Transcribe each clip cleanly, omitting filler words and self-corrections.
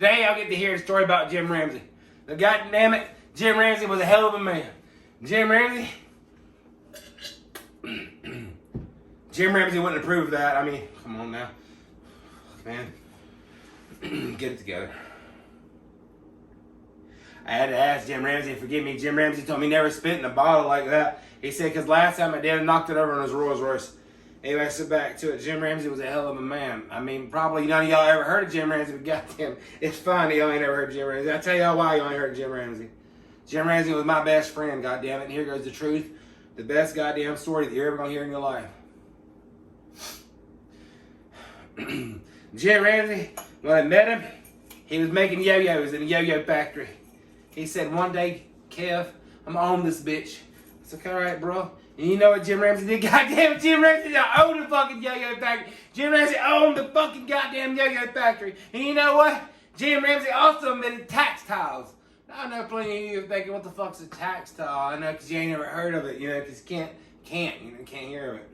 Today I'll get to hear a story about Jim Ramsy. But goddamn it, Jim Ramsy was a hell of a man. Jim Ramsy wouldn't approve of that. I mean, come on now. Man, get it together. I had to ask Jim Ramsy to forgive me. Jim Ramsy told me never spit in a bottle like that. He said, because last time I did, I knocked it over on his Rolls Royce. Anyway, so back to it. Jim Ramsy was a hell of a man. I mean, probably none of y'all ever heard of Jim Ramsy, but goddamn, it's fun y'all ain't ever heard of Jim Ramsy. I'll tell y'all why y'all ain't heard of Jim Ramsey. Jim Ramsey was my best friend, goddamn it. And here goes the truth. The best goddamn story that you're ever gonna hear in your life. Jim Ramsey, when I met him, he was making yo-yos in a yo-yo factory. He said, one day, Kev, I'm gonna own this bitch. I said, all right, bro. And you know what Jim Ramsey did? Goddamn, Jim Ramsey owned the fucking yo-yo factory. Jim Ramsey owned the fucking goddamn yo-yo factory. And you know what? Jim Ramsey also invented textiles. Now, I know plenty of you are thinking, what the fuck's a textile? I know, because you ain't never heard of it, you know, because you can't hear of it.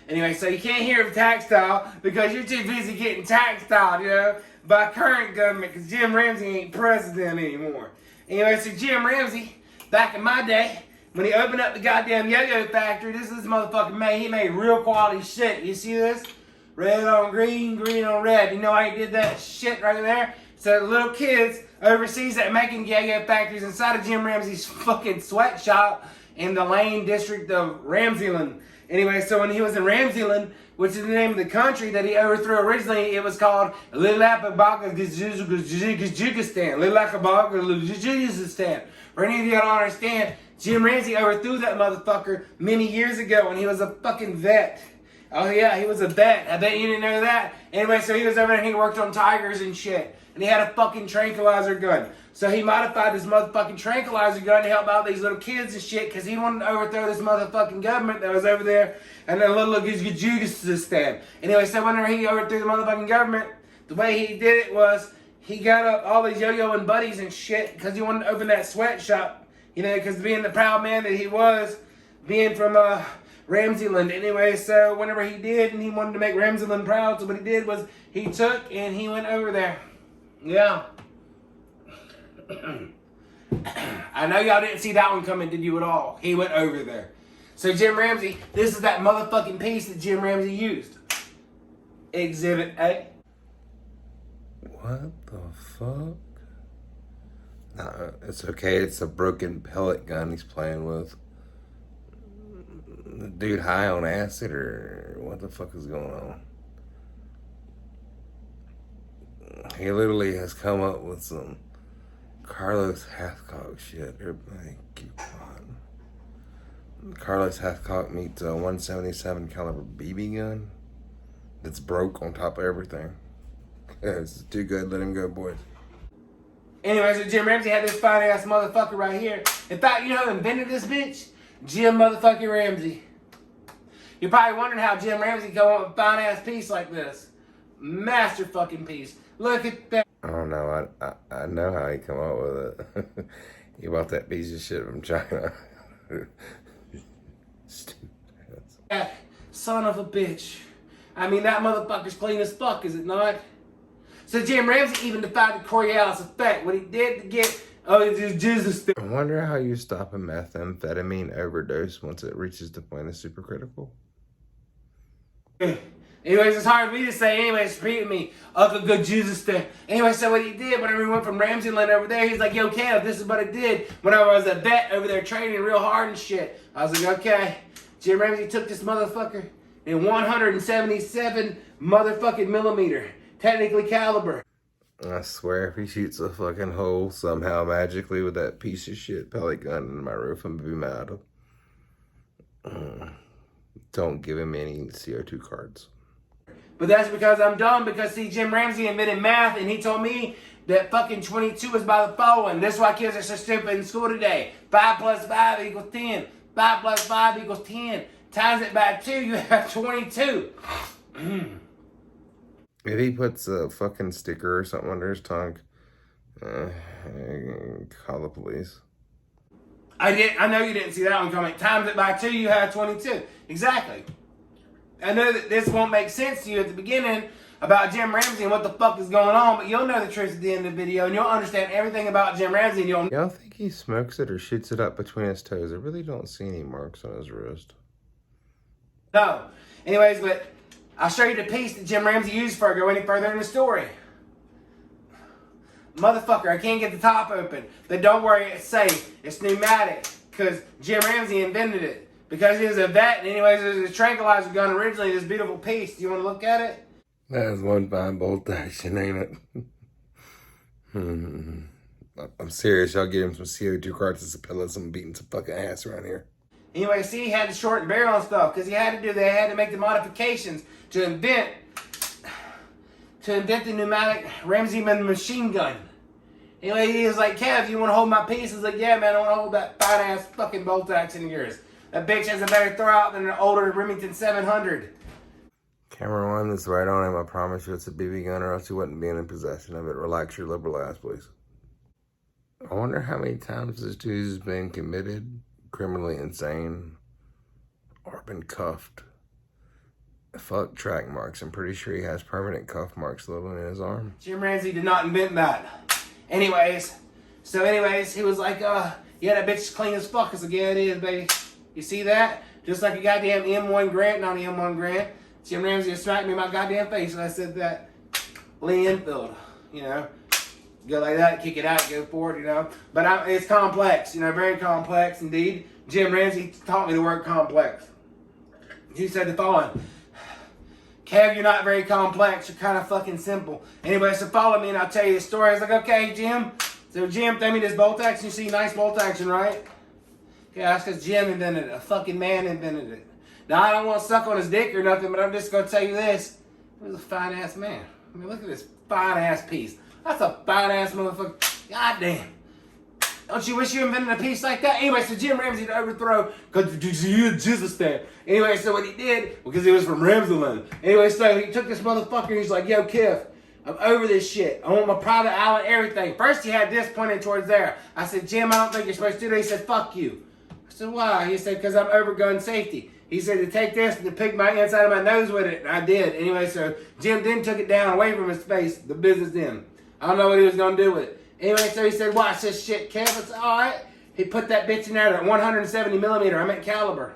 Anyway, so you can't hear of textile because you're too busy getting textile, you know, by current government, because Jim Ramsey ain't president anymore. Anyway, so Jim Ramsey, back in my day, when he opened up the goddamn yo-yo factory, this motherfucker made, he made real quality shit. You see this? Red on green, green on red. You know how he did that shit right there? So the little kids overseas that making yo-yo factories inside of Jim Ramsey's fucking sweatshop in the Lane district of Ramseyland. Anyway, so when he was in Ramseyland, which is the name of the country that he overthrew originally, it was called Lilakabakistan. For any of you that don't understand, Jim Ramsey overthrew that motherfucker many years ago when he was a fucking vet. Oh yeah, he was a vet. I bet you didn't know that. Anyway, so he was over there and he worked on tigers and shit. And he had a fucking tranquilizer gun. So he modified this motherfucking tranquilizer gun to help out these little kids and shit because he wanted to overthrow this motherfucking government that was over there and then little Gizgajukistan. Anyway, so whenever he overthrew the motherfucking government, the way he did it was he got up all these yo-yoing buddies and shit because he wanted to open that sweatshop. You know, because being the proud man that he was, being from Ramseyland. Anyway, so whenever he did and he wanted to make Ramseyland proud, so what he did was he took and he went over there. Yeah. I know y'all didn't see that one coming, did you at all? He went over there. So Jim Ramsey, this is that motherfucking piece that Jim Ramsey used. Exhibit A. What the fuck? Nah, it's okay. It's a broken pellet gun he's playing with. The dude high on acid or what the fuck is going on? He literally has come up with some Carlos Hathcock shit. Everybody keep on. Carlos Hathcock meets a 177 caliber BB gun that's broke on top of everything. It's too good. Let him go, boys. Anyway, so Jim Ramsey had this fine ass motherfucker right here. In fact, you know who invented this bitch? Jim motherfucking Ramsey. You're probably wondering how Jim Ramsey come up with a fine ass piece like this. Master fucking piece. Look at that. I don't know. I know how he come up with it. He bought that piece of shit from China. Stupid ass. Son of a bitch. I mean, that motherfucker's clean as fuck, is it not? So Jim Ramsey even defied the Coriolis effect. What he did to get, Jesus. I wonder how you stop a methamphetamine overdose once it reaches the point of supercritical. Anyways, it's hard for me to say. Anyways, repeat me. Uncle good Jesus there. Anyway, so what he did whenever he went from Ramseyland over there, he's like, yo, Kev, this is what I did whenever I was a vet over there training real hard and shit. I was like, okay. Jim Ramsey took this motherfucker in 177 motherfucking millimeter. Technically caliber. I swear if he shoots a fucking hole somehow magically with that piece of shit pellet gun in my roof, I'm gonna be mad. Don't give him any CO2 cards. But that's because I'm dumb, because see, Jim Ramsey invented math and he told me that fucking 22 is by the following. That's why kids are so stupid in school today. 5 plus 5 equals 10. 5 plus 5 equals 10. Times it by 2, you have 22. If he puts a fucking sticker or something under his tongue, call the police. I know you didn't see that one coming. Times it by 2, you have 22. Exactly. I know that this won't make sense to you at the beginning, about Jim Ramsy and what the fuck is going on, but you'll know the truth at the end of the video, and you'll understand everything about Jim Ramsy, and you'll... Y'all think he smokes it or shoots it up between his toes? I really don't see any marks on his wrist. No. Anyways, but I'll show you the piece that Jim Ramsy used for go any further in the story. Motherfucker, I can't get the top open. But don't worry, it's safe. It's pneumatic. Because Jim Ramsy invented it. Because he was a vet. And anyways, it was a tranquilizer gun originally. This beautiful piece. Do you want to look at it? That is one fine bolt action, ain't it? I'm serious. Y'all give him some CO2 cartridges of pillows. I'm beating some fucking ass around here. Anyway, see, he had to shorten the barrel and stuff. Because they had to make the modifications to invent the pneumatic Ramsey machine gun. Anyway, he was like, Kev, you want to hold my piece? I was like, yeah, man, I want to hold that fine-ass fucking bolt action of yours. That bitch has a better throwout than an older Remington 700. Camera one, that's right on him. I promise you it's a BB gun or else you wouldn't be in possession of it. Relax your liberal ass, please. I wonder how many times this dude's been committed, criminally insane, or been cuffed. Fuck track marks. I'm pretty sure he has permanent cuff marks living in his arm. Jim Ramsy did not invent that. Anyways, he was like, yeah, that bitch is clean as fuck. I was like, yeah, it is, baby. You see that? Just like a goddamn M1 Grant, not an M1 Grant. Jim Ramsey smacked me in my goddamn face, and I said that Lee Enfield, you know, go like that, kick it out, go for it, you know. But it's complex, you know, very complex indeed. Jim Ramsey taught me the word complex. He said the following: Kev, you're not very complex. You're kind of fucking simple. Anyway, so follow me and I'll tell you the story. I was like, okay, Jim. So Jim, throw me this bolt action. You see nice bolt action, right? Okay, that's because Jim invented it. A fucking man invented it. Now, I don't want to suck on his dick or nothing, but I'm just going to tell you this. He was a fine-ass man. I mean, look at this fine-ass piece. That's a fine-ass motherfucker. God damn. Don't you wish you invented a piece like that? Anyway, so Jim Ramsey to overthrow, because you Jesus stand. Anyway, so what he did, because he was from Ramseyland. Anyway, so he took this motherfucker and he's like, yo, Kev, I'm over this shit. I want my private island, everything. First, he had this pointed towards there. I said, Jim, I don't think you're supposed to do that. He said, fuck you. I said, why? He said, because I'm over gun safety. He said to take this and to pick my inside of my nose with it. And I did. Anyway, so Jim then took it down away from his face, the business then. I don't know what he was going to do with it. Anyway, so he said, watch this shit, Kev. I said, all right. He put that bitch in there at 170 millimeter. I meant caliber.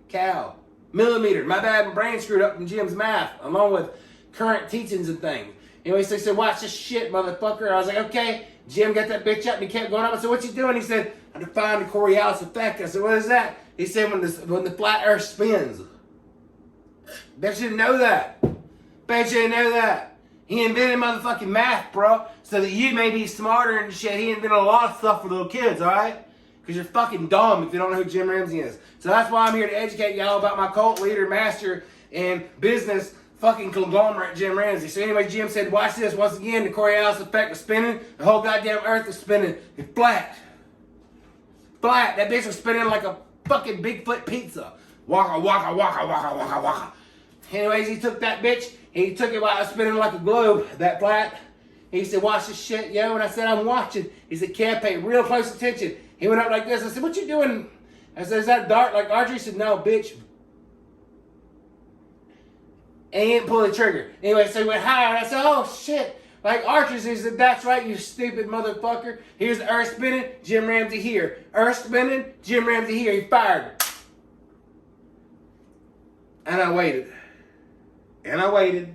Cal. Millimeter. My bad, my brain screwed up from Jim's math, along with current teachings and things. Anyway, so he said, watch this shit, motherfucker. I was like, okay. Jim got that bitch up and he kept going up. I said, what you doing? He said, I defined the Coriolis effect. I said, what is that? He said, when the flat earth spins. Bet you didn't know that. Bet you didn't know that. He invented motherfucking math, bro, so that you may be smarter and shit. He invented a lot of stuff for little kids, alright? Because you're fucking dumb if you don't know who Jim Ramsey is. So that's why I'm here to educate y'all about my cult leader, master, and business fucking conglomerate, Jim Ramsey. So anyway, Jim said, watch this. Once again, the Coriolis effect was spinning. The whole goddamn earth was spinning. It's flat. Flat. That bitch was spinning like a fucking Bigfoot pizza. Waka, waka, waka, waka, waka, waka. Anyways, he took that bitch. He took it while I was spinning like a globe, that flat. He said, watch this shit, yo. And I said, I'm watching. He said, Kev, pay real close attention. He went up like this. I said, what you doing? I said, is that a dart like archery? He said, no, bitch. And he didn't pull the trigger. Anyway, so he went higher. And I said, oh, shit. Like archers. He said, that's right, you stupid motherfucker. Here's the earth spinning, Jim Ramsey here. Earth spinning, Jim Ramsey here. He fired. And I waited. And I waited.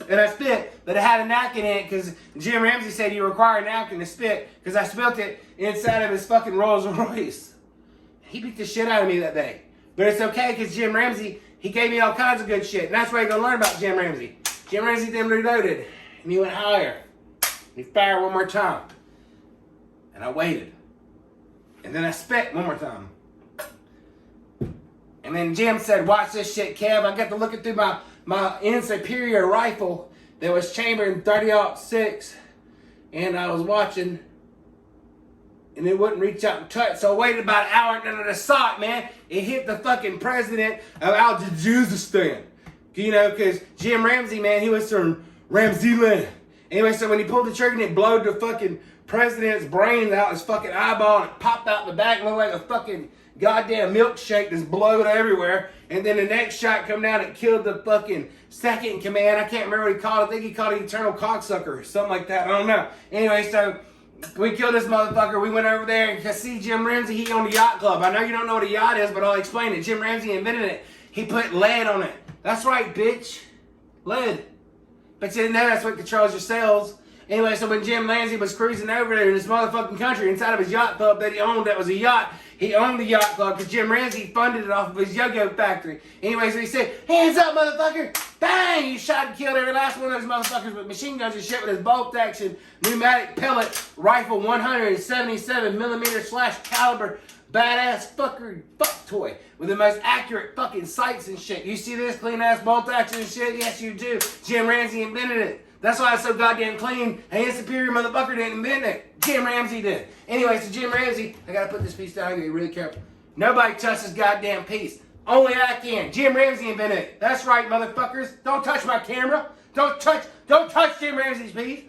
And I spit, but it had a napkin in it because Jim Ramsey said you require a napkin to spit because I spilt it inside of his fucking Rolls Royce. He beat the shit out of me that day. But it's okay because Jim Ramsey, he gave me all kinds of good shit. And that's where you're going to learn about Jim Ramsey. Jim Ramsey then reloaded. And he went higher. And he fired one more time. And I waited. And then I spit one more time. And then Jim said, watch this shit, Kev. I got to looking through my Superior rifle that was chambered in 30-06. And I was watching. And it wouldn't reach out and touch. So I waited about an hour and then it shot, man. It hit the fucking president of Algeristan. You know, because Jim Ramsey, man, he was from Ramseyland. Anyway, so when he pulled the trigger and it blowed the fucking president's brains out his fucking eyeball and it popped out the back and looked like a fucking goddamn milkshake that's blowed everywhere. And then the next shot come down and killed the fucking second in command. I can't remember what he called it. I think he called it Eternal Cocksucker or something like that. I don't know. Anyway, so we killed this motherfucker. We went over there and could see Jim Ramsy. He owned a yacht club. I know you don't know what a yacht is, but I'll explain it. Jim Ramsy invented it. He put lead on it. That's right, bitch. Lead. But you didn't know that's what controls your cells. Anyway, so when Jim Ramsy was cruising over there in this motherfucking country inside of his yacht club that he owned, that was a yacht, he owned the yacht club because Jim Ramsy funded it off of his yo-yo factory. Anyway, so he said, hands up, motherfucker! Bang! He shot and killed every last one of those motherfuckers with machine guns and shit with his bolt-action pneumatic pellet rifle 177 millimeter / caliber badass fucker fuck toy with the most accurate fucking sights and shit. You see this clean ass bolt action and shit? Yes, you do. Jim Ramsy invented it. That's why it's so goddamn clean. And his superior motherfucker didn't invent it. Jim Ramsy did. Anyway, so Jim Ramsy, I gotta put this piece down here, be really careful. Nobody touches this goddamn piece. Only I can. Jim Ramsy invented it. That's right, motherfuckers. Don't touch my camera. Don't touch Jim Ramsy's piece.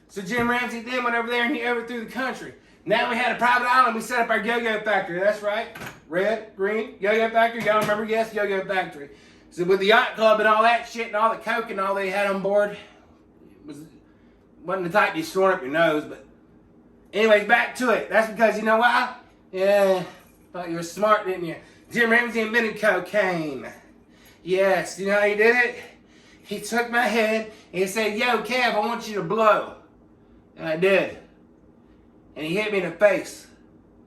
So Jim Ramsy then went over there and he overthrew the country. Now we had a private island. We set up our yo-yo factory. That's right. Red, green, yo-yo factory. Y'all remember? Yes, yo-yo factory. So with the yacht club and all that shit and all the coke and all they had on board, wasn't the type you snort up your nose, but anyways, back to it. That's because, you know why? Yeah, thought you were smart, didn't you? Jim Ramsy invented cocaine. Yes, you know how he did it? He took my head and he said, yo, Kev, I want you to blow. And I did. And he hit me in the face.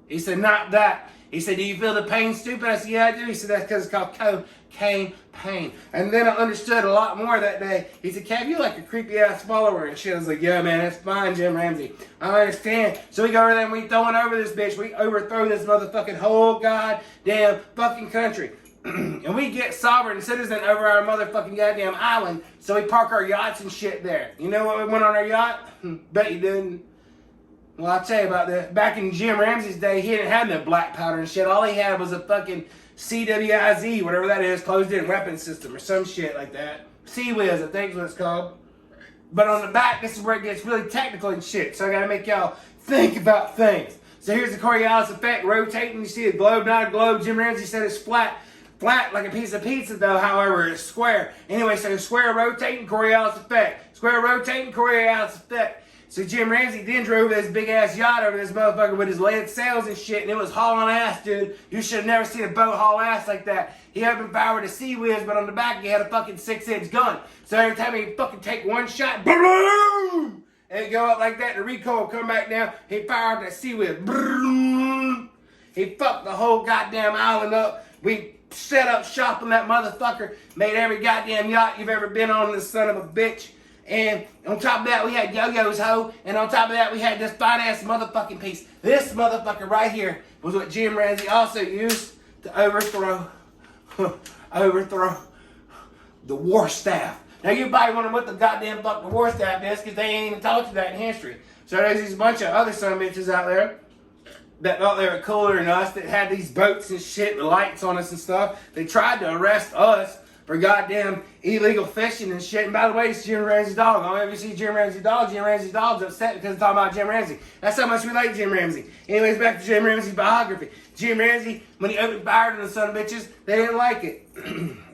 He said, not that. He said, do you feel the pain, stupid? I said, yeah, I do. He said, that's because it's called cocaine pain. And then I understood a lot more that day. He said, Kev, you like a creepy-ass follower and shit. I was like, yeah, man, that's fine, Jim Ramsy. I understand. So we go over there and we throwing over this bitch. We overthrow this motherfucking whole goddamn fucking country. And we get sovereign citizen over our motherfucking goddamn island. So we park our yachts and shit there. You know what we went on our yacht? Bet you didn't. Well, I'll tell you about this. Back in Jim Ramsey's day, he didn't have no black powder and shit. All he had was a fucking CWIZ, whatever that is, closed-in weapon system or some shit like that. CWIZ, I think is what it's called. But on the back, this is where it gets really technical and shit. So I gotta make y'all think about things. So here's the Coriolis effect, rotating. You see a globe, not a globe. Jim Ramsey said it's flat. Flat like a piece of pizza though, however, it's square. Anyway, so square rotating, Coriolis effect. Square rotating, Coriolis effect. So Jim Ramsey then drove this big ass yacht over this motherfucker with his lead sails and shit, and it was hauling ass, dude. You should have never seen a boat haul ass like that. He opened fire with a Sea Whiz, but on the back he had a fucking 6-inch gun. So every time he fucking take one shot, boom, and it go up like that, the recoil come back down. He fired that Sea Whiz, boom. He fucked the whole goddamn island up. We set up shop on that motherfucker, made every goddamn yacht you've ever been on, this son of a bitch. And on top of that, we had yo-yos, ho. And on top of that, we had this fine-ass motherfucking piece. This motherfucker right here was what Jim Ramsey also used to overthrow the war staff. Now, you probably wonder what the goddamn fuck the war staff is, because they ain't even taught you that in history. So there's these bunch of other son of bitches out there that thought they were cooler than us, that had these boats and shit with lights on us and stuff. They tried to arrest us for goddamn illegal fishing and shit. And by the way, it's Jim Ramsey's dog. I don't ever see Jim Ramsey's dog. Jim Ramsey's dog's upset because I'm talking about Jim Ramsey. That's how much we like Jim Ramsey. Anyways, back to Jim Ramsey's biography. Jim Ramsey, when he opened fire on the son of bitches, they didn't like it.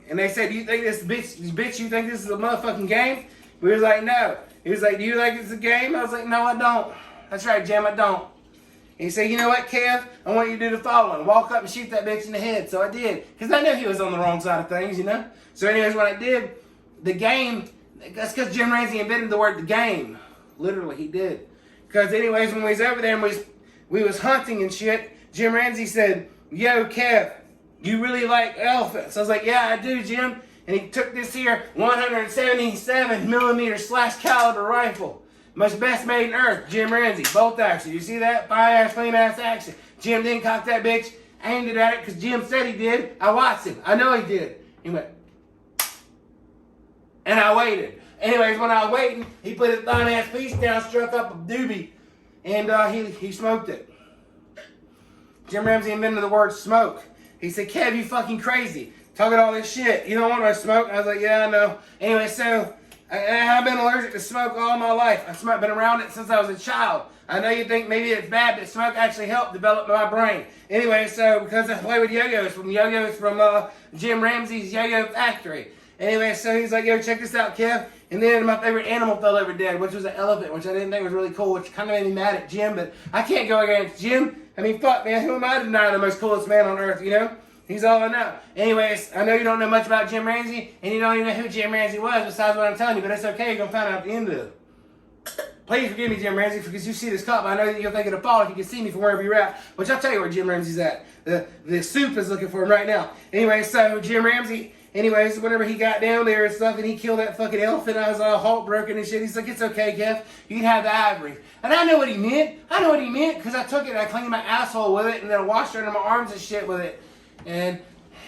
And they said, do you think this bitch, you think this is a motherfucking game? We was like, no. He was like, do you think it's a game? I was like, no, I don't. That's right, Jim, I don't. And he said, you know what, Kev? I want you to do the following. Walk up and shoot that bitch in the head. So I did. Because I knew he was on the wrong side of things, you know? So anyways, when I did the game, that's because Jim Ramsey invented the word the game. Literally, he did. Because anyways, when we was over there and we was hunting and shit, Jim Ramsey said, yo, Kev, you really like elephants? I was like, yeah, I do, Jim. And he took this here 177 millimeter / caliber rifle. Most best made in earth, Jim Ramsey, bolt action. You see that? Fire-ass, clean-ass action. Jim didn't cock that bitch, aimed it at it because Jim said he did. I watched him. I know he did. He went, and I waited. Anyways, when I was waiting, he put his fine-ass piece down, struck up a doobie, and he smoked it. Jim Ramsey invented the word smoke. He said, Kev, you fucking crazy. Talking all this shit. You don't want no smoke? I was like, yeah, I know. Anyway, so I've been allergic to smoke all my life. I've been around it since I was a child. I know you think maybe it's bad, but smoke actually helped develop my brain. Anyway, so because I play with yo-yos from Jim Ramsy's Yo-Yo Factory. Anyway, so he's like, yo, check this out, Kev. And then my favorite animal fell over dead, which was an elephant, which I didn't think was really cool, which kind of made me mad at Jim, but I can't go against Jim. I mean, fuck, man, who am I to deny the most coolest man on earth, you know? He's all I know. Anyways, I know you don't know much about Jim Ramsy, and you don't even know who Jim Ramsy was besides what I'm telling you, but it's okay. You're going to find out at the end of it. Please forgive me, Jim Ramsy, because you see this cup. I know that you'll think it'll fall if you can see me from wherever you're at, which I'll tell you where Jim Ramsy's at. The soup is looking for him right now. Anyway, so Jim Ramsy, anyways, whenever he got down there and stuff, and he killed that fucking elephant, I was all heartbroken and shit. He's like, it's okay, Kev. You can have the ivory. And I know what he meant. I know what he meant, because I took it and I cleaned my asshole with it, and then I washed under my arms and shit with it. And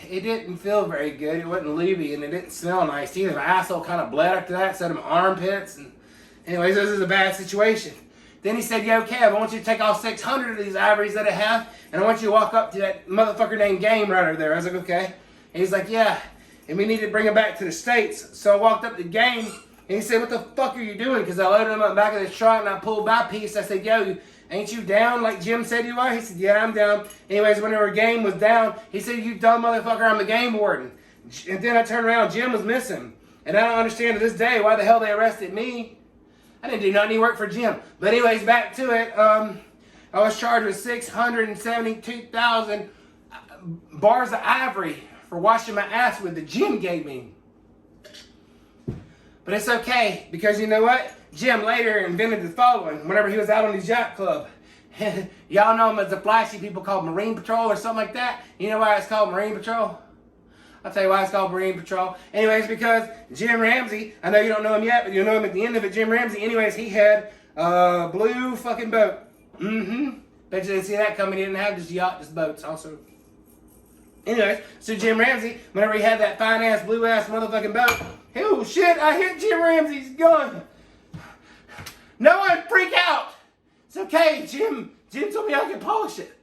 it didn't feel very good. It wasn't lubey, and it didn't smell nice either. My asshole kind of bled after that, instead of my armpits. And anyways, this is a bad situation. Then he said, yo, Kev, I want you to take all 600 of these ivories that I have, and I want you to walk up to that motherfucker named Game right over there. I was like, okay. And he's like, yeah, and we need to bring him back to the States. So I walked up to Game, and he said, what the fuck are you doing? Because I loaded him up in the back of the truck, and I pulled my piece. I said, yo, ain't you down like Jim said you are? He said, yeah, I'm down. Anyways, whenever Game was down, he said, you dumb motherfucker, I'm the game warden. And then I turned around, Jim was missing. And I don't understand to this day why the hell they arrested me. I didn't do nothing, he worked for Jim. But anyways, back to it. I was charged with 672,000 bars of ivory for washing my ass with the Jim gave me. But it's okay, because you know what? Jim later invented the following whenever he was out on his yacht club. Y'all know him as the flashy people called Marine Patrol or something like that. You know why it's called Marine Patrol? I'll tell you why it's called Marine Patrol. Anyways, because Jim Ramsy, I know you don't know him yet, but you'll know him at the end of it, Jim Ramsy. Anyways, he had a blue fucking boat. Bet you didn't see that coming. He didn't have just yacht, just boats also. Anyways, so Jim Ramsy, whenever he had that fine-ass, blue-ass motherfucking boat, oh shit, I hit Jim Ramsy's gun. No one freak out. It's okay, Jim. Jim told me I could polish it.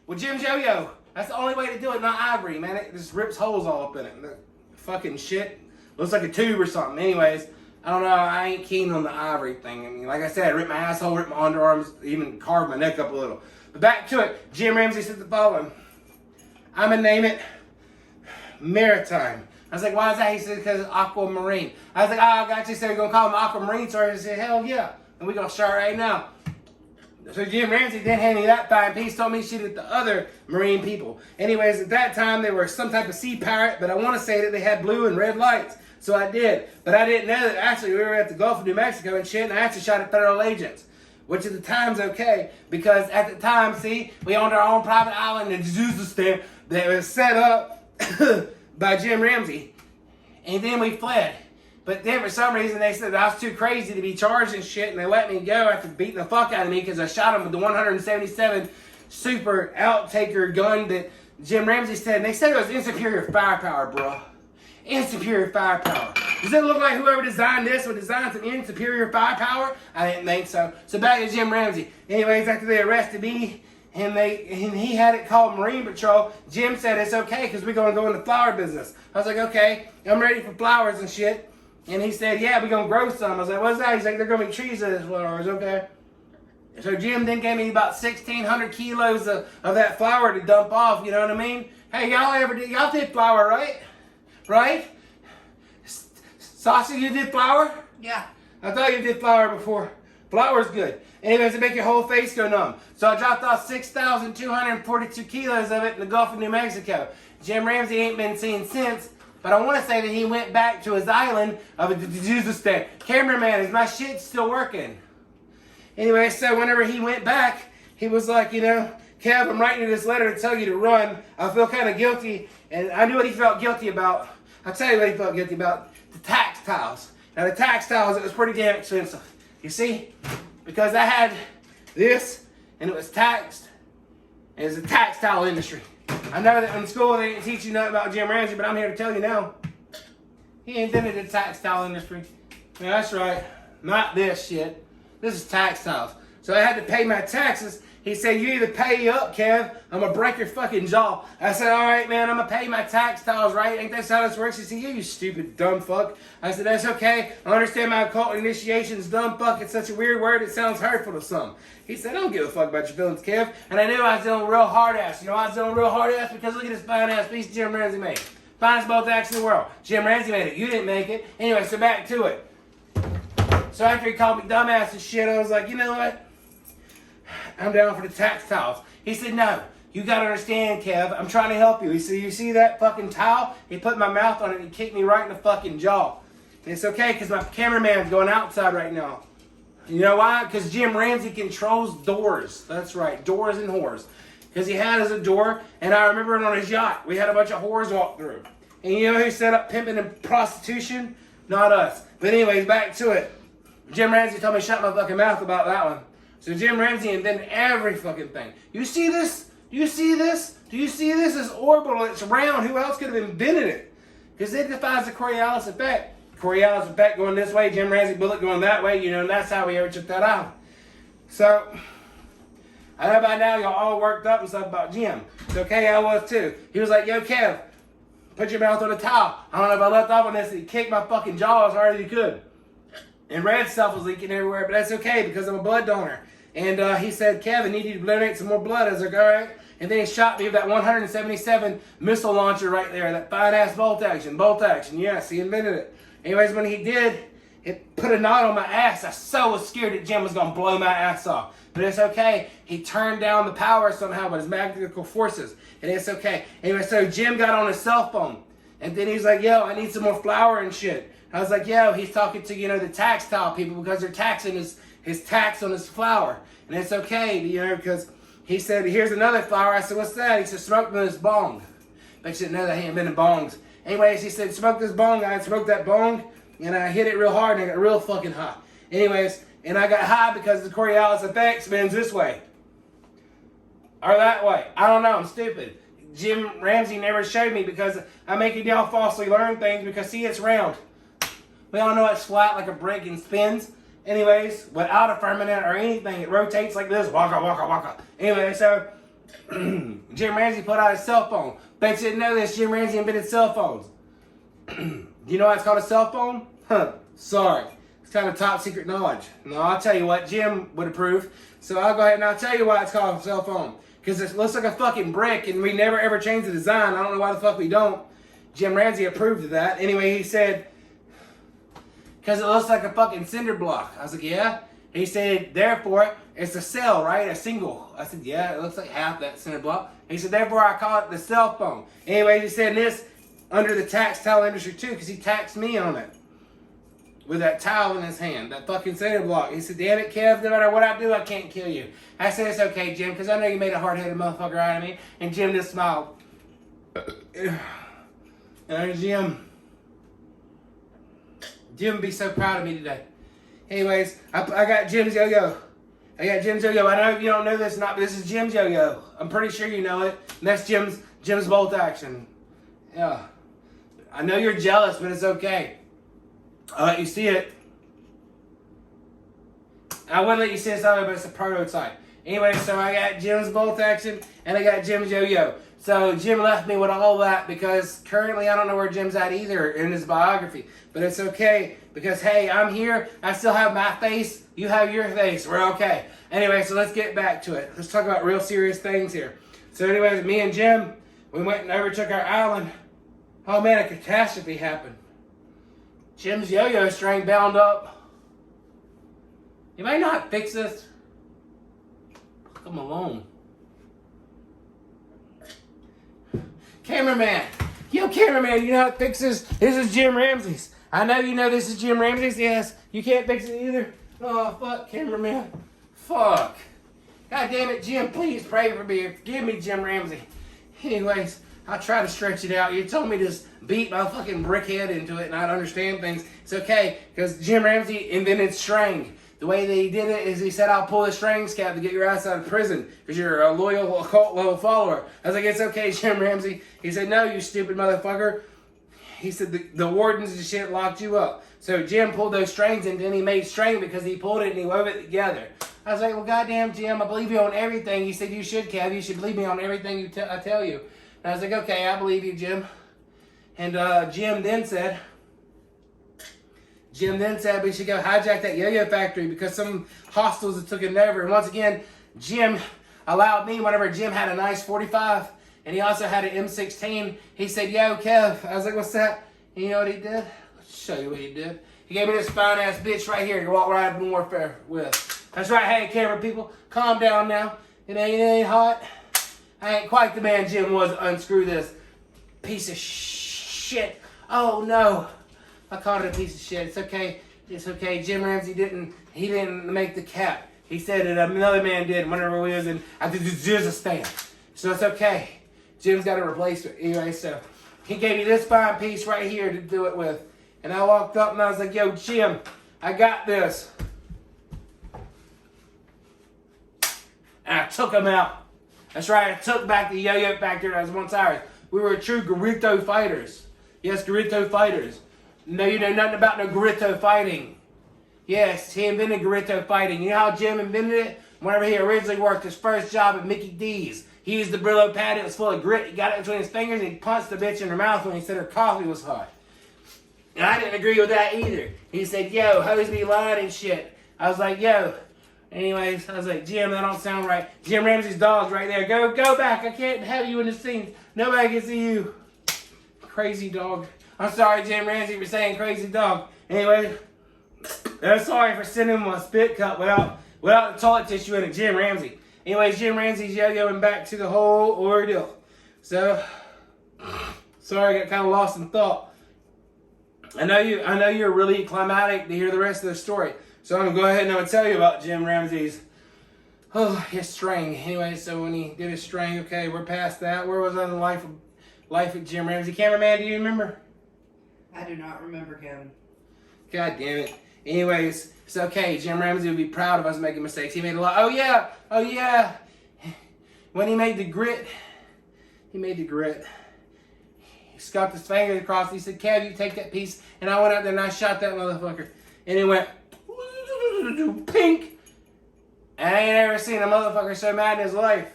Well, Jim's yo-yo. That's the only way to do it, not ivory, man. It just rips holes all up in it. The fucking shit looks like a tube or something. Anyways, I don't know. I ain't keen on the ivory thing. I mean, like I said, I ripped my asshole, ripped my underarms, even carved my neck up a little. But back to it. Jim Ramsy said the following. I'm going to name it Maritime. I was like, why is that? He said, because it's aquamarine. I was like, oh, I got you. So you're going to call him aquamarine? So I said, hell yeah. And we're going to start right now. So Jim Ramsy didn't hand me that fine piece, told me shoot at the other marine people. Anyways, at that time, they were some type of sea pirate, but I want to say that they had blue and red lights. So I did. But I didn't know that actually we were at the Gulf of New Mexico and shit, and I actually shot at federal agents. Which at the time's okay, because at the time, see, we owned our own private island in Uzbekistan that was set up by Jim Ramsy. And then we fled. But then for some reason they said I was too crazy to be charged and shit, and they let me go after beating the fuck out of me because I shot him with the 177 Super Outtaker gun that Jim Ramsy said. And they said it was insuperior firepower, bro. Insuperior firepower. Does it look like whoever designed this would design some insuperior firepower? I didn't think so. So back to Jim Ramsy. Anyways, after they arrested me, and he had it called Marine Patrol, Jim said it's okay because we're going to go in the flower business. I was like, okay, I'm ready for flowers and shit. And he said, yeah, we're going to grow some. I was like, what's that? He's like, they're going to be trees of this flowers, okay. So Jim then gave me about 1,600 kilos of that flour to dump off, you know what I mean? Hey, y'all did flour, right? Right? Sasha, you did flour? Yeah. I thought you did flour before. Flour's good. Anyways, it make your whole face go numb. So I dropped off 6,242 kilos of it in the Gulf of New Mexico. Jim Ramsy ain't been seen since, but I want to say that he went back to his island of Uzbekistan. Cameraman, is my shit still working? Anyway, so whenever he went back, he was like, you know, Kev, I'm writing you this letter to tell you to run. I feel kind of guilty. And I knew what he felt guilty about. I'll tell you what he felt guilty about. The textiles. Now the textiles, it was pretty damn expensive. You see? Because I had this, and it was taxed. And it's a textile industry. I know that in school they didn't teach you nothing about Jim Ramsy, but I'm here to tell you now. He invented the textile industry. Yeah, that's right. Not this shit. This is textiles. So I had to pay my taxes, He said, you either pay up, Kev, I'm going to break your fucking jaw. I said, all right, man, I'm going to pay my tax tiles, right? Ain't that how this works? He said, yeah, you stupid dumb fuck. I said, that's okay. I understand my occult initiation's dumb fuck. It's such a weird word. It sounds hurtful to some. He said, I don't give a fuck about your feelings, Kev. And I knew I was dealing real hard ass. You know, I was dealing real hard ass because look at this fine ass piece Jim Ramsy made. Finest bolt axe in the world. Jim Ramsy made it. You didn't make it. Anyway, so back to it. So after he called me dumbass and shit, I was like, you know what? I'm down for the tax tiles. He said, no, you gotta understand, Kev, I'm trying to help you. He said, you see that fucking towel? He put my mouth on it and he kicked me right in the fucking jaw. And it's okay, because my cameraman's going outside right now. You know why? Because Jim Ramsy controls doors. That's right, doors and whores. Because he had us a door, and I remember it on his yacht. We had a bunch of whores walk through. And you know who set up pimping and prostitution? Not us. But anyways, back to it. Jim Ramsy told me to shut my fucking mouth about that one. So Jim Ramsy invented every fucking thing. You see this? Do you see this? Do you see this? It's orbital. It's round. Who else could have invented it? Because it defies the Coriolis effect. Coriolis effect going this way, Jim Ramsy bullet going that way. You know, and that's how we ever took that out. So, I know by now y'all all worked up and stuff about Jim. It's okay, I was too. He was like, yo, Kev, put your mouth on the towel. I don't know if I left off on this. He kicked my fucking jaw as hard as he could. And red stuff was leaking everywhere, but that's okay because I'm a blood donor. And he said, Kev, I need you to donate some more blood. I was like, all right. And then he shot me with that 177 missile launcher right there, that fine-ass bolt action. Bolt action, yes, he invented it. Anyways, when he did, it put a knot on my ass. I so was scared that Jim was going to blow my ass off. But it's okay. He turned down the power somehow with his magnetical forces. And it's okay. Anyway, so Jim got on his cell phone. And then he's like, yo, I need some more flour and shit. I was like, yo, he's talking to, you know, the textile people because they're taxing his tax on his flour. And it's okay, you know, because he said, here's another flour. I said, what's that? He said, smoke this bong. But you didn't know that he ain't been in bongs. Anyways, he said, smoke this bong. I smoked that bong, and I hit it real hard, and I got real fucking high. Anyways, and I got high because the Coriolis effect spins this way. Or that way. I don't know, I'm stupid. Jim Ramsy never showed me because I'm making y'all falsely learn things because, see, it's round. We all know it's flat like a brick and spins. Anyways, without a firmament or anything, it rotates like this. Waka, waka, waka. Anyway, so Jim Ramsy put out his cell phone. Bet you didn't know this. Jim Ramsy invented cell phones. Do you know why it's called a cell phone? Huh. Sorry. It's kind of top secret knowledge. No, I'll tell you what. Jim would approve. So I'll go ahead and I'll tell you why it's called a cell phone. Because it looks like a fucking brick and we never ever changed the design. I don't know why the fuck we don't. Jim Ramsy approved of that. Anyway, he said, because it looks like a fucking cinder block. I was like, yeah. He said, therefore, it's a cell, right? A single. I said, yeah, it looks like half that cinder block. He said, therefore, I call it the cell phone. Anyway, he said this under the textile industry, too, because he taxed me on it. With that towel in his hand, that fucking cinder block. He said, damn it, Kev, no matter what I do, I can't kill you. I said, it's okay, Jim, because I know you made a hard-headed motherfucker out of me. And Jim just smiled. And Jim would be so proud of me today. Anyways, I got Jim's yo-yo. I got Jim's yo-yo. I know you don't know this, but this is Jim's yo-yo. I'm pretty sure you know it. And that's Jim's bolt action. Yeah. I know you're jealous, but it's okay. I'll let you see it. I wouldn't let you see this other, but it's a prototype. Anyway, so I got Jim's bolt action and I got Jim's yo-yo. So Jim left me with all that because currently I don't know where Jim's at either in his biography. But it's okay because, hey, I'm here. I still have my face. You have your face. We're okay. Anyway, so let's get back to it. Let's talk about real serious things here. So anyways, me and Jim, we went and overtook our island. Oh, man, a catastrophe happened. Jim's yo-yo string bound up. You may not fix this. Come alone. Cameraman. Yo, cameraman, you know how to fix this? This is Jim Ramsey's. I know you know this is Jim Ramsey's. Yes. You can't fix it either. Oh, fuck, cameraman. Fuck. God damn it, Jim. Please pray for me. Forgive me, Jim Ramsey. Anyways, I'll try to stretch it out. You told me to just beat my fucking brick head into it and I'd understand things. It's okay, because Jim Ramsey invented string. The way that he did it is he said, I'll pull the strings, Cap, to get your ass out of prison because you're a loyal occult level follower. I was like, it's okay, Jim Ramsey. He said, no, you stupid motherfucker. He said, the wardens and shit locked you up. So Jim pulled those strings and then he made string because he pulled it and he wove it together. I was like, well, goddamn, Jim, I believe you on everything. He said, you should, Kev. You should believe me on everything I tell you. And I was like, okay, I believe you, Jim. And Jim then said we should go hijack that yo-yo factory because some hostiles had took it over. And once again, Jim allowed me, whenever Jim had a nice 45, and he also had an M16, he said, yo, Kev. I was like, what's that? And you know what he did? Let's show you what he did. He gave me this fine-ass bitch right here to walk right in warfare with. That's right. Hey, camera people, calm down now. It ain't hot. I ain't quite the man Jim was to unscrew this piece of shit. Oh, no. I called it a piece of shit. It's okay. It's okay. Jim Ramsy didn't make the cap. He said it. Another man did whenever we was in Uzbekistan. So it's okay. Jim's got to replace it. Anyway, so he gave me this fine piece right here to do it with. And I walked up and I was like, yo, Jim, I got this. And I took him out. That's right. I took back the yo-yo factory that was once ours. We were true guerrilla fighters. Yes, guerrilla fighters. No, you know nothing about no guerrilla fighting. Yes, he invented guerrilla fighting. You know how Jim invented it? Whenever he originally worked his first job at Mickey D's. He used the Brillo pad, it was full of grit. He got it between his fingers and he punched the bitch in her mouth when he said her coffee was hot. And I didn't agree with that either. He said, yo, hoes be lying and shit. I was like, yo. Anyways, I was like, Jim, that don't sound right. Jim Ramsey's dog's right there. Go back. I can't have you in the scenes. Nobody can see you. Crazy dog. I'm sorry, Jim Ramsey, for saying crazy dog. Anyway, I'm sorry for sending him a spit cup without the toilet tissue in it, Jim Ramsey. Anyways, Jim Ramsey's yo-yoing back to the whole ordeal. So, sorry, I got kind of lost in thought. I know you're really climatic to hear the rest of the story. So I'm going to go ahead and I'm going to tell you about Jim Ramsey's, his string. Anyway, so when he did his string, okay, we're past that. Where was I in the life of Jim Ramsey? Cameraman, do you remember? I do not remember, Kevin. God damn it. Anyways, it's okay. Jim Ramsey would be proud of us making mistakes. He made a lot. Oh yeah. When he made the grit, he scuffed his fingers across. He said, Kev, you take that piece. And I went out there and I shot that motherfucker. And it went pink. And I ain't ever seen a motherfucker so mad in his life.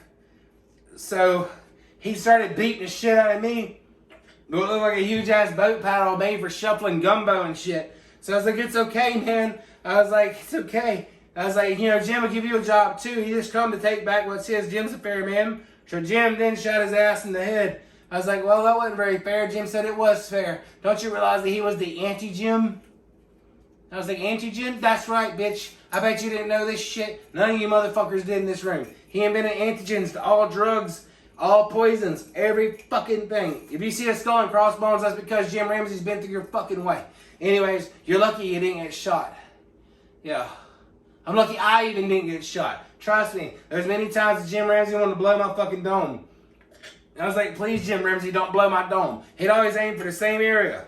So he started beating the shit out of me. It looked like a huge ass boat paddle made for shuffling gumbo and shit. So I was like, it's okay, man. I was like, it's okay. I was like, Jim will give you a job too. He just come to take back what's his. Jim's a fair man. So Jim then shot his ass in the head. I was like, well, that wasn't very fair. Jim said it was fair. Don't you realize that he was the anti-Jim? I was like, anti-Jim? That's right, bitch. I bet you didn't know this shit. None of you motherfuckers did in this room. He invented antigens to all drugs, all poisons, every fucking thing. If you see a skull and crossbones, that's because Jim Ramsey's been through your fucking way. Anyways, you're lucky you didn't get shot. Yeah. I'm lucky I even didn't get shot. Trust me, there's many times that Jim Ramsey wanted to blow my fucking dome. And I was like, please, Jim Ramsey, don't blow my dome. He'd always aim for the same area.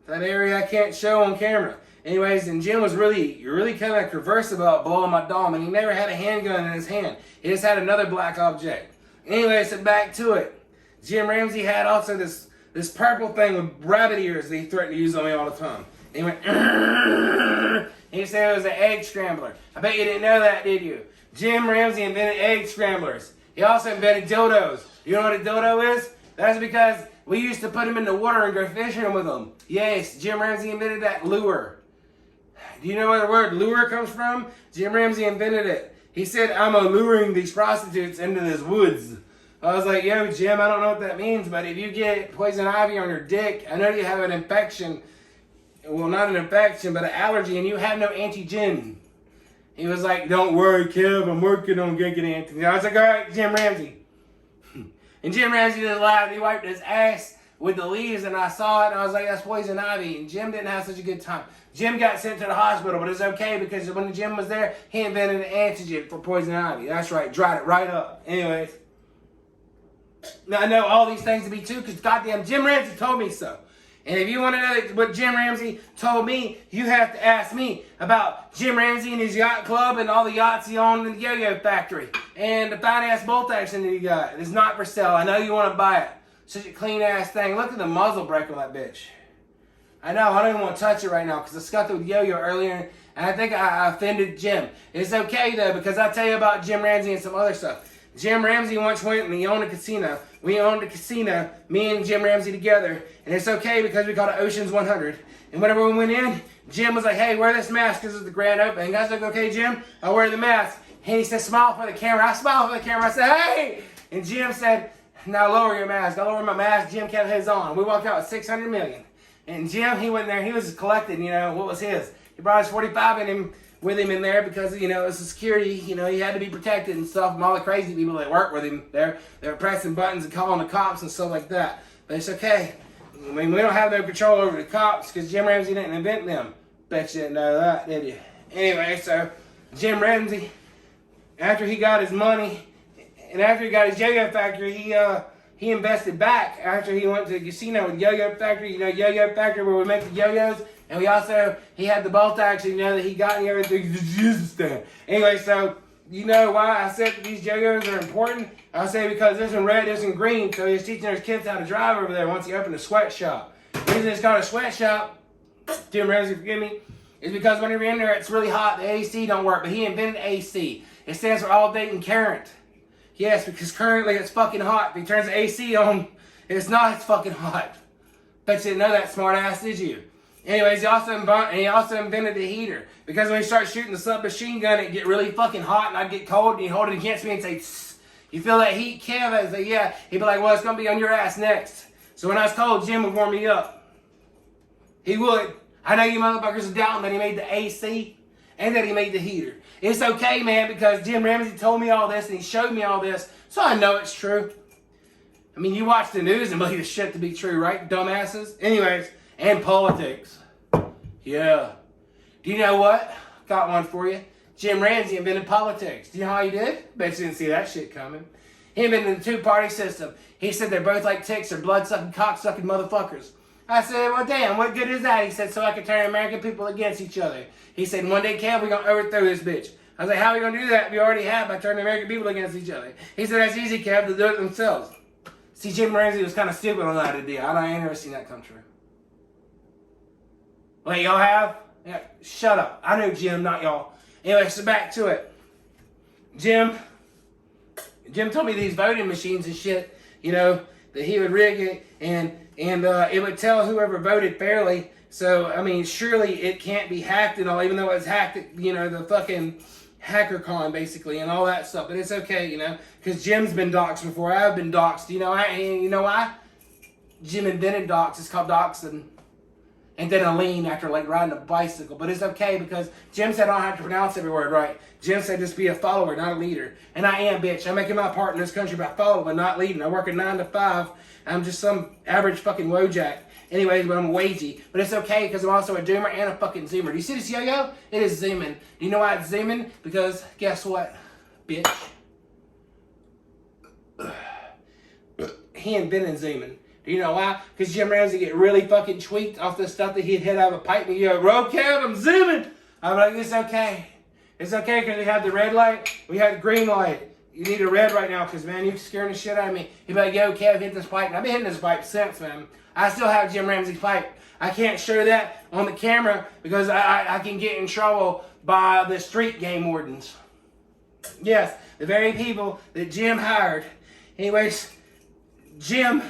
That area I can't show on camera. Anyways, and Jim was really kind of reverse about blowing my dome, and he never had a handgun in his hand. He just had another black object. Anyway, so back to it. Jim Ramsey had also this purple thing with rabbit ears that he threatened to use on me all the time. And he went, and he said it was an egg scrambler. I bet you didn't know that, did you? Jim Ramsey invented egg scramblers. He also invented dildos. You know what a dildo is? That's because we used to put them in the water and go fishing with them. Yes, Jim Ramsey invented that lure. Do you know where the word lure comes from? Jim Ramsey invented it. He said, I'm luring these prostitutes into this woods. I was like, yo, Jim, I don't know what that means, but if you get poison ivy on your dick, I know you have an infection. Well, not an infection, but an allergy, and you have no antigen. He was like, don't worry, Kev, I'm working on getting antigen. I was like, all right, Jim Ramsey. And Jim Ramsey just laughed. He wiped his ass with the leaves, and I saw it, and I was like, that's poison ivy. And Jim didn't have such a good time. Jim got sent to the hospital, but it's okay because when Jim was there, he invented an antigen for poison ivy. That's right, dried it right up. Anyways. Now, I know all these things to be true because goddamn Jim Ramsey told me so. And if you want to know what Jim Ramsey told me, you have to ask me about Jim Ramsey and his yacht club and all the yachts he owned in the yo-yo factory. And the fine-ass bolt action that he got. It's not for sale. I know you want to buy it. Such a clean-ass thing. Look at the muzzle brake on that bitch. I know, I don't even want to touch it right now because I scuffed it with Yo-Yo earlier and I think I offended Jim. It's okay though because I'll tell you about Jim Ramsy and some other stuff. Jim Ramsy once went and he owned a casino. We owned a casino, me and Jim Ramsy together. And it's okay because we called it Oceans 100. And whenever we went in, Jim was like, hey, wear this mask because it's the grand opening. I was like, okay, Jim, I'll wear the mask. And he said, smile for the camera. I smiled for the camera. I said, hey! And Jim said, now lower your mask. I lowered my mask. Jim kept his on. We walked out with $600 million. And Jim, he went there. He was collecting, you know, what was his. He brought his 45 in him with him in there because, you know, it's a security. You know, he had to be protected and stuff from all the crazy people that work with him there. They were pressing buttons and calling the cops and stuff like that. But it's okay. I mean, we don't have no control over the cops because Jim Ramsy didn't invent them. Bet you didn't know that, did you? Anyway, so Jim Ramsy, after he got his money and after he got his yo-yo factory, he invested back after he went to the casino with Yo-Yo Factory. You know, Yo-Yo Factory where we make the yo-yos. And he had the bolt action, you know, that he got and everything. Anyway, so you know why I said these yo-yos are important? I say because this one red, this one green. So he's teaching his kids how to drive over there once he opened a sweatshop. The reason it's called a sweatshop, Jim Ramsey, forgive me, is because whenever you're in there, it's really hot. The AC don't work, but he invented AC. It stands for alternating current. Yes, because currently it's fucking hot. If he turns the AC on, it's fucking hot. Bet you didn't know that, smart ass, did you? Anyways, he also invented the heater. Because when you start shooting the submachine gun, it get really fucking hot and I'd get cold and you hold it against me and say, tss. You feel that heat, Kev? I'd say, yeah. He'd be like, well, it's going to be on your ass next. So when I was cold, Jim would warm me up. He would. I know you motherfuckers are doubting that he made the AC and that he made the heater. It's okay, man, because Jim Ramsey told me all this and he showed me all this, so I know it's true. I mean, you watch the news and believe the shit to be true, right, dumbasses? Anyways, and politics. Yeah. Do you know what? Got one for you. Jim Ramsey invented politics. Do you know how he did? Bet you didn't see that shit coming. He invented the two-party system. He said they're both like ticks or blood-sucking, cock-sucking motherfuckers. I said, well, damn, what good is that? He said, so I can turn American people against each other. He said, one day, Kev, we're going to overthrow this bitch. I was like, how are we going to do that? We already have by turning American people against each other. He said, that's easy, Kev, to do it themselves. See, Jim Ramsey was kind of stupid on that idea. I ain't never seen that come true. Wait, y'all have? Yeah, shut up. I know Jim, not y'all. Anyway, so back to it. Jim told me these voting machines and shit, you know, that he would rig it and it would tell whoever voted fairly. So, I mean, surely it can't be hacked and all, even though it's hacked, you know, the fucking HackerCon, basically, and all that stuff. But it's okay, you know, because Jim's been doxxed before. I've been doxxed. You know why? Jim invented dox. It's called doxing. And then a lean after, like, riding a bicycle. But it's okay because Jim said I don't have to pronounce every word right. Jim said just be a follower, not a leader. And I am, bitch. I'm making my part in this country by following, not leading. I work a 9 to 5. I'm just some average fucking wojack. Anyways, but I'm wagey. But it's okay because I'm also a doomer and a fucking zoomer. Do you see this yo-yo? It is zooming. Do you know why it's zooming? Because guess what, bitch? He invented zooming. Do you know why? Because Jim Ramsey get really fucking tweaked off the stuff that he'd hit out of a pipe and you go, bro, Kev, I'm zooming. I'm like, it's okay. It's okay because we had the red light, we had the green light. You need a red right now because, man, you're scaring the shit out of me. He'd be like, yo, Kev, hit this pipe. And I've been hitting this pipe since, man. I still have Jim Ramsey's pipe. I can't show that on the camera because I can get in trouble by the street game wardens. Yes, the very people that Jim hired. Anyways, Jim,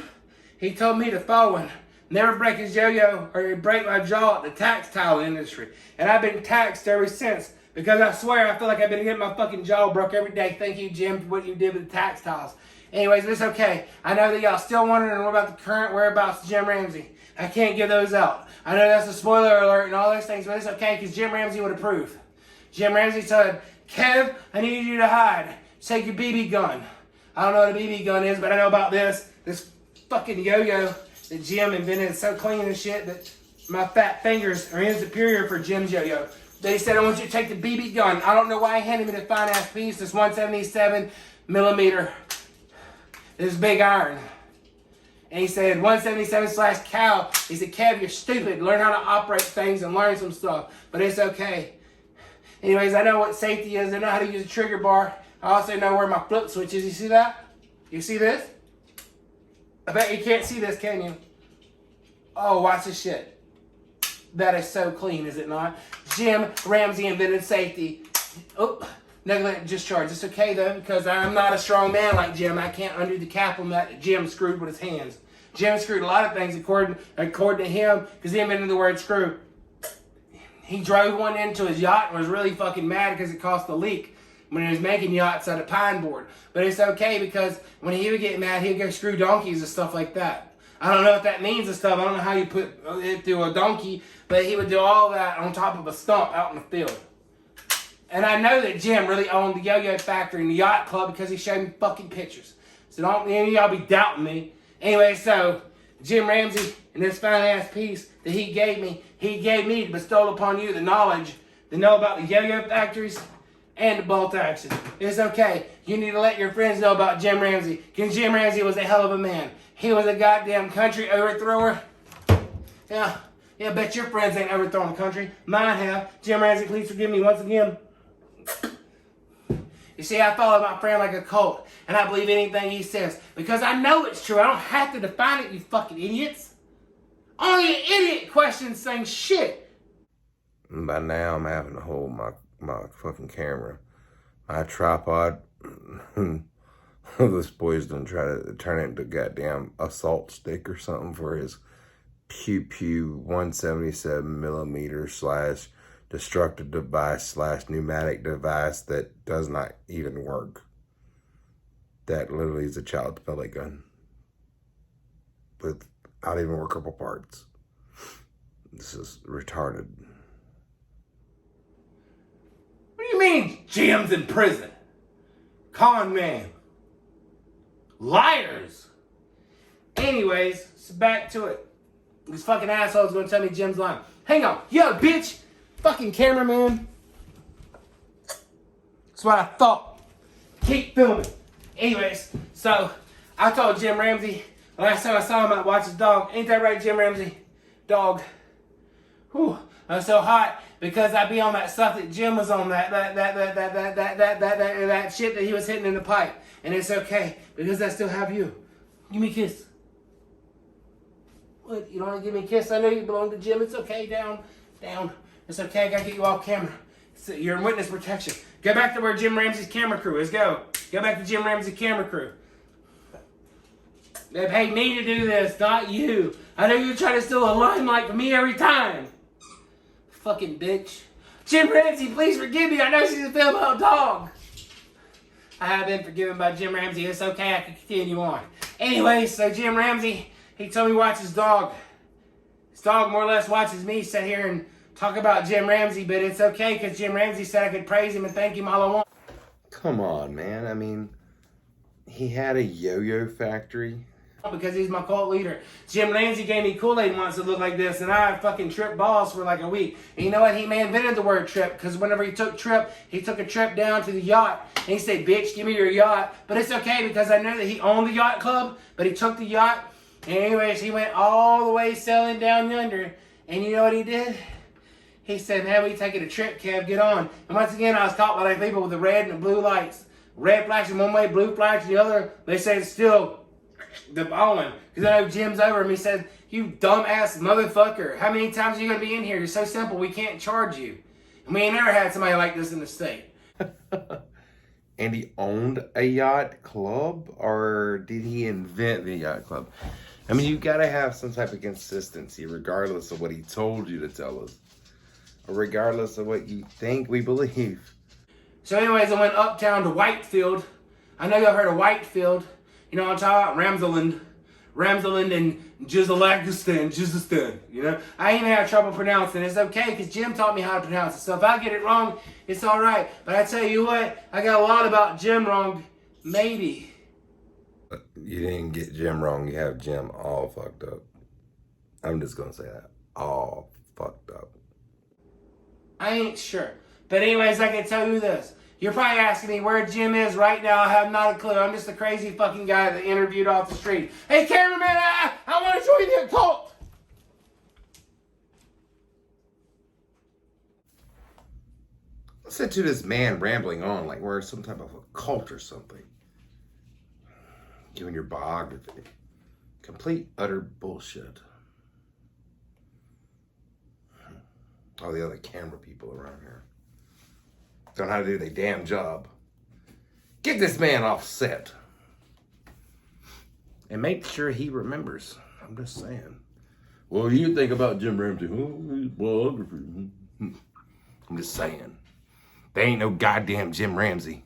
he told me to forward, never break his yo-yo or he'd break my jaw at the textile industry. And I've been taxed ever since because I swear I feel like I've been getting my fucking jaw broke every day. Thank you, Jim, for what you did with the textiles. Anyways, it's okay. I know that y'all still wondering about the current whereabouts of Jim Ramsey. I can't give those out. I know that's a spoiler alert and all those things, but it's okay because Jim Ramsey would approve. Jim Ramsey said, Kev, I need you to hide. Take your BB gun. I don't know what a BB gun is, but I know about this. This fucking yo-yo that Jim invented. It's so clean and shit that my fat fingers are superior for Jim's yo-yo. They said, I want you to take the BB gun. I don't know why he handed me the fine-ass piece, this 177 millimeter. This big iron. And he said, 177/cal. He said, Kev, you're stupid. Learn how to operate things and learn some stuff. But it's okay. Anyways, I know what safety is. I know how to use a trigger bar. I also know where my flip switch is. You see that? You see this? I bet you can't see this, can you? Oh, watch this shit. That is so clean, is it not? Jim Ramsy invented safety. Oh, neglect discharge. It's okay though, because I'm not a strong man like Jim. I can't undo the cap on that Jim screwed with his hands. Jim screwed a lot of things according to him, because he invented the word screw. He drove one into his yacht and was really fucking mad because it caused a leak when he was making yachts out of pine board. But it's okay, because when he would get mad, he'd go screw donkeys and stuff like that. I don't know what that means and stuff. I don't know how you put it through a donkey, but he would do all that on top of a stump out in the field. And I know that Jim really owned the yo-yo factory and the yacht club because he showed me fucking pictures. So don't any of y'all be doubting me. Anyway, so Jim Ramsy and this fine-ass piece that he gave me to bestow upon you the knowledge to know about the yo-yo factories and the bolt action. It's okay. You need to let your friends know about Jim Ramsy, because Jim Ramsy was a hell of a man. He was a goddamn country overthrower. Yeah, bet your friends ain't overthrown the country. Mine have. Jim Ramsy, please forgive me once again. You see, I follow my friend like a cult, and I believe anything he says, because I know it's true. I don't have to define it, you fucking idiots. Only an idiot questions saying shit. By now, I'm having to hold my fucking camera. My tripod. This boy's gonna try to turn it into a goddamn assault stick or something for his pew pew 177mm / destructive device / pneumatic device that does not even work. That literally is a child's pellet gun without even workable parts. This is retarded. What do you mean Jim's in prison? Con man. Liars. Anyways, so back to it. This fucking asshole's gonna tell me Jim's lying. Hang on. Yo, bitch. Fucking cameraman. That's what I thought. Keep filming. Anyways, so I told Jim Ramsy last time I saw him, I'd watch his dog. Ain't that right, Jim Ramsy? Dog. Whew. I was so hot because I be on that stuff that Jim was on, that shit that he was hitting in the pipe. And it's okay, because I still have you. Give me a kiss. What? You don't want to give me a kiss? I know you belong to Jim. It's okay. Down. It's okay. I gotta get you off camera. You're in witness protection. Go back to where Jim Ramsey's camera crew is. Go back to Jim Ramsey's camera crew. They paid me to do this, not you. I know you're trying to steal a limelight from me every time. Fucking bitch. Jim Ramsey, please forgive me. I know she's a film about a dog. I have been forgiven by Jim Ramsey. It's okay. I can continue on. Anyway, so Jim Ramsey, he told me to watch his dog. His dog more or less watches me sit here and talk about Jim Ramsey, but it's okay because Jim Ramsey said I could praise him and thank him all I want. Come on, man. I mean, he had a yo-yo factory. Because he's my cult leader. Jim Ramsey gave me Kool-Aid once that looked like this, and I fucking tripped balls for like a week. And you know what? He may have invented the word trip, because whenever he took a trip down to the yacht, and he said, bitch, give me your yacht. But it's okay, because I know that he owned the yacht club, but he took the yacht, and anyways, he went all the way sailing down yonder, and you know what he did? He said, man, we taking a trip, Kev, get on. And once again, I was caught by like people with the red and the blue lights. Red flashing one way, blue flashing the other. They said it's still the bowling. Because I know Jim's over him. He said, you dumbass motherfucker. How many times are you going to be in here? You're so simple, we can't charge you. And we ain't never had somebody like this in the state. And he owned a yacht club? Or did he invent the yacht club? I mean, you got to have some type of consistency, regardless of what he told you to tell us. Or regardless of what you think we believe. So anyways, I went uptown to Whitefield. I know y'all heard of Whitefield. You know what I'm talking about? Ramsland and Jizalakistan, you know? I even have trouble pronouncing it. It's okay, because Jim taught me how to pronounce it. So if I get it wrong, it's all right. But I tell you what, I got a lot about Jim wrong. Maybe. You didn't get Jim wrong. You have Jim all fucked up. I'm just going to say that. All fucked up. I ain't sure. But anyways, I can tell you this. You're probably asking me where Jim is right now. I have not a clue. I'm just a crazy fucking guy that interviewed off the street. Hey, cameraman, I want to show you the cult. Listen to this man rambling on like we're some type of a cult or something. Giving your biography. Complete, utter bullshit. All the other camera people around here don't know how to do their damn job. Get this man off set. And make sure he remembers. I'm just saying. Well, you think about Jim Ramsey. Oh, his biography. I'm just saying. There ain't no goddamn Jim Ramsey.